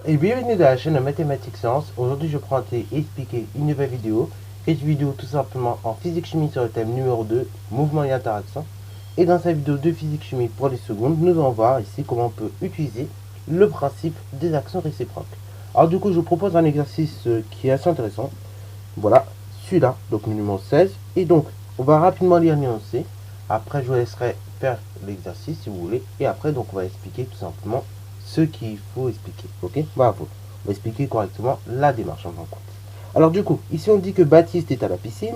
et bienvenue dans la chaîne Mathématiques Sciences. Aujourd'hui je prends et expliquer une nouvelle vidéo. Cette vidéo tout simplement en physique-chimie sur le thème numéro 2, mouvement et interaction. Et dans cette vidéo de physique-chimie pour les secondes, nous allons voir ici comment on peut utiliser le principe des actions réciproques. Alors du coup je vous propose un exercice qui est assez intéressant. Voilà, celui-là, donc le numéro 16. Et donc on va rapidement lire l'énoncé. Après je vous laisserai faire l'exercice si vous voulez. Et après donc on va expliquer tout simplement ce qu'il faut expliquer, ok. Bravo, on va expliquer correctement la démarche en fin de compte. Alors du coup, ici on dit que Baptiste est à la piscine,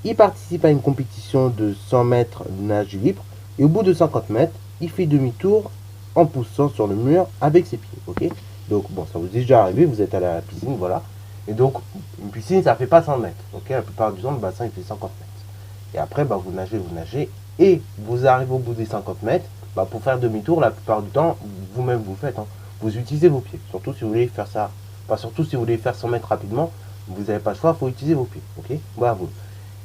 il participe à une compétition de 100 mètres de nage libre, et au bout de 50 mètres, il fait demi-tour en poussant sur le mur avec ses pieds, ok. Donc bon, ça vous est déjà arrivé, vous êtes allé à la piscine, voilà, et donc une piscine ça fait pas 100 mètres, ok, la plupart du temps le bassin il fait 50 mètres, et après bah, vous nagez, et vous arrivez au bout des 50 mètres, bah, pour faire demi-tour, la plupart du temps, vous-même vous le faites. Hein. Vous utilisez vos pieds. Surtout si vous voulez faire ça. Pas surtout si vous voulez faire 100 mètres rapidement, vous n'avez pas le choix, il faut utiliser vos pieds. Ok. Bravo.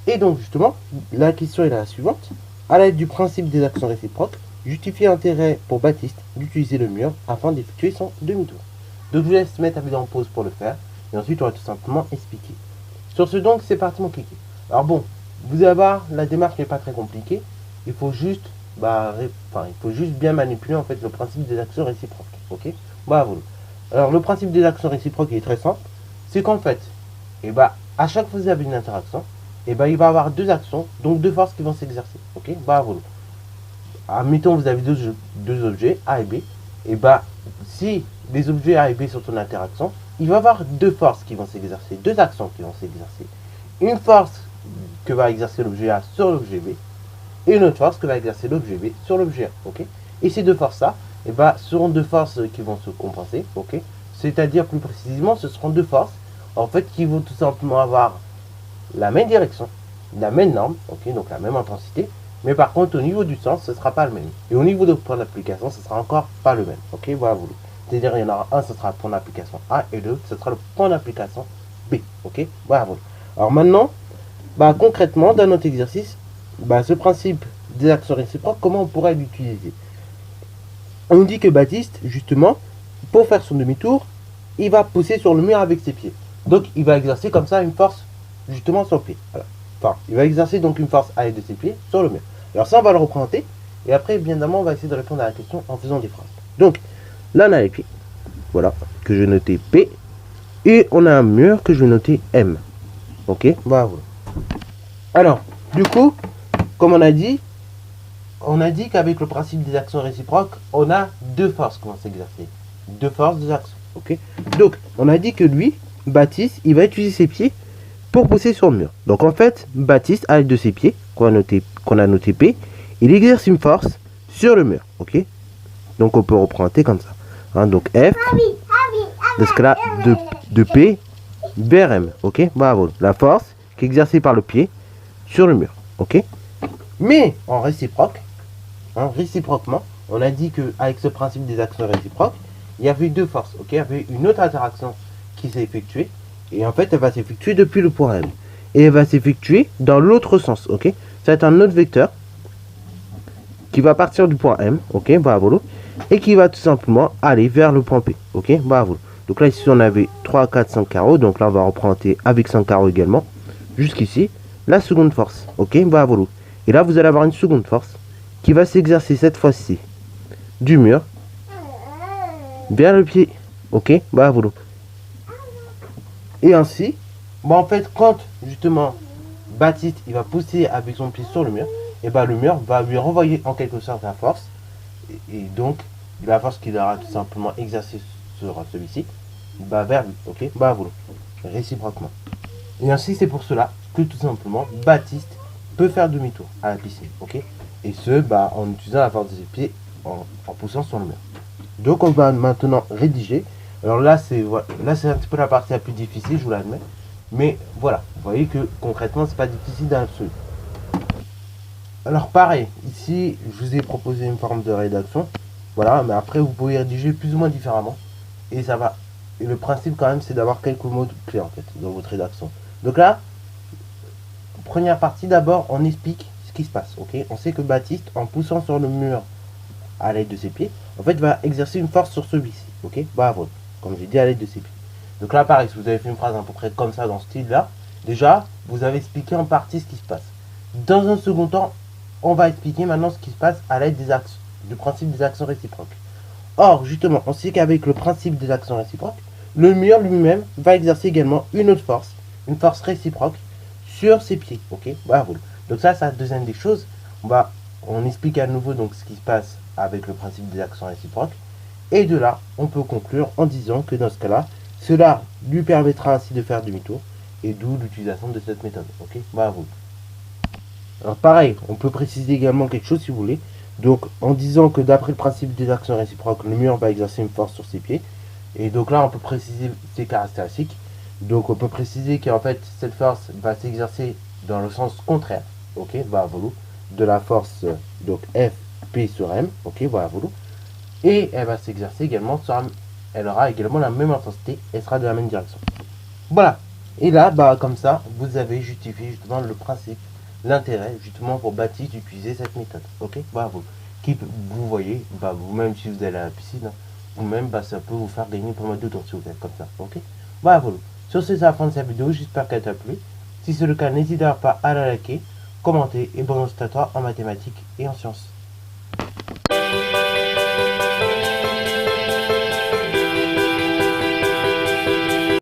Et donc justement, la question est la suivante. À l'aide du principe des actions réciproques, justifie l'intérêt pour Baptiste d'utiliser le mur afin d'effectuer son demi-tour. Donc je vous laisse mettre la vidéo en pause pour le faire. Et ensuite on va tout simplement expliquer. Sur ce donc, c'est parti mon cliquer. Alors bon, vous allez voir, la démarche n'est pas très compliquée. Il faut juste bien manipuler en fait le principe des actions réciproques. Ok. Bravo. Alors le principe des actions réciproques est très simple. C'est qu'en fait, à chaque fois que vous avez une interaction, il va y avoir deux actions, donc deux forces qui vont s'exercer. Ok. Bravo. Admettons vous avez deux objets A et B. Si les objets A et B sont en interaction, il va y avoir deux forces qui vont s'exercer, deux actions qui vont s'exercer. Une force que va exercer l'objet A sur l'objet B, et une autre force que va exercer l'objet B sur l'objet A, ok. Et ces deux forces-là, seront deux forces qui vont se compenser, ok. C'est-à-dire, plus précisément, ce seront deux forces, en fait, qui vont tout simplement avoir la même direction, la même norme, ok, donc la même intensité, mais par contre, au niveau du sens, ce ne sera pas le même. Et au niveau de point d'application, ce sera encore pas le même, ok, voilà. C'est-à-dire, il y en aura un, ce sera le point d'application A, et l'autre, ce sera le point d'application B, ok, voilà. Alors maintenant, concrètement, dans notre exercice, ce principe des actions réciproques, comment on pourrait l'utiliser? On dit que Baptiste, justement, pour faire son demi-tour, il va pousser sur le mur avec ses pieds. Donc, il va exercer comme ça une force, justement, sur le pied. Voilà. Enfin, il va exercer donc une force à l'aide de ses pieds sur le mur. Alors ça, on va le représenter. Et après, bien évidemment, on va essayer de répondre à la question en faisant des phrases. Donc, là, on a les pieds. Voilà, que je vais noter P. Et on a un mur que je vais noter M. Ok, voilà. Alors, du coup, comme on a dit qu'avec le principe des actions réciproques, on a deux forces qui vont s'exercer. Deux forces, deux actions. Ok. Donc, on a dit que lui, Baptiste, il va utiliser ses pieds pour pousser sur le mur. Donc, en fait, Baptiste, à l'aide de ses pieds, qu'on a noté P, il exerce une force sur le mur. Ok. Donc, on peut représenter comme ça. Hein, donc, F, dans ce cas-là, de P vers M. Ok. Bravo. La force qui est exercée par le pied sur le mur. Ok. Mais en réciproquement, on a dit qu'avec ce principe des actions réciproques, il y avait deux forces. Ok, il y avait une autre interaction qui s'est effectuée. Et en fait, elle va s'effectuer depuis le point M. Et elle va s'effectuer dans l'autre sens. Ok, ça va être un autre vecteur qui va partir du point M. Ok, bravo. Et qui va tout simplement aller vers le point P. Ok, bravo. Donc là, ici, on avait 3, 4, 5 carreaux. Donc là, on va représenter avec 5 carreaux également. Jusqu'ici, la seconde force. Ok, bravo. Et là, vous allez avoir une seconde force qui va s'exercer cette fois-ci du mur vers le pied. Ok, bravo. Et ainsi, en fait, quand justement Baptiste il va pousser avec son pied sur le mur, et le mur va lui renvoyer en quelque sorte la force. Et donc, la force qu'il aura tout simplement exercée sur celui-ci, vers lui. Ok, bravo. Réciproquement. Et ainsi, c'est pour cela que tout simplement Baptiste peut faire demi-tour à la piscine, ok. Et ce, en utilisant la force de ses pieds, en poussant sur le mur. Donc on va maintenant rédiger. Alors là, c'est un petit peu la partie la plus difficile, je vous l'admets. Mais voilà, vous voyez que concrètement, c'est pas difficile dans l'absolu. Alors pareil, ici, je vous ai proposé une forme de rédaction. Voilà, mais après, vous pouvez rédiger plus ou moins différemment. Et ça va. Et le principe quand même, c'est d'avoir quelques mots clés en fait, dans votre rédaction. Donc là, première partie, d'abord, on explique ce qui se passe. Ok, on sait que Baptiste, en poussant sur le mur à l'aide de ses pieds, en fait, va exercer une force sur celui-ci. Ok, bravo. comme j'ai dit, à l'aide de ces pieds. Donc là, pareil, si vous avez fait une phrase à peu près comme ça, dans ce style-là, déjà, vous avez expliqué en partie ce qui se passe. Dans un second temps, on va expliquer maintenant ce qui se passe à l'aide du principe des actions réciproques. Or, justement, on sait qu'avec le principe des actions réciproques, le mur lui-même va exercer également une autre force, une force réciproque sur ses pieds. Ok, voilà. Donc ça, c'est la deuxième des choses. On explique à nouveau donc ce qui se passe avec le principe des actions réciproques. Et de là, on peut conclure en disant que dans ce cas-là, cela lui permettra ainsi de faire demi-tour, et d'où l'utilisation de cette méthode. Ok, bravo. Alors pareil, on peut préciser également quelque chose si vous voulez. Donc en disant que d'après le principe des actions réciproques, le mur va exercer une force sur ses pieds. Et donc là, on peut préciser ses caractéristiques. Donc on peut préciser qu'en fait, cette force va s'exercer dans le sens contraire. Ok, bravo. De la force donc F, P sur M. Ok, bravo. Et elle va s'exercer également elle aura également la même intensité, elle sera de la même direction. Voilà. Et là, comme ça, vous avez justifié justement le principe, l'intérêt justement pour Baptiste d'utiliser cette méthode. Ok, bravo. Qui, vous voyez, vous-même si vous allez à la piscine, vous-même, ça peut vous faire gagner pas mal de temps si vous êtes comme ça. Ok, bravo. Sur ce, c'est la fin de cette vidéo. J'espère qu'elle t'a plu. Si c'est le cas, n'hésitez pas à la liker, commenter et bonne à toi en mathématiques et en sciences.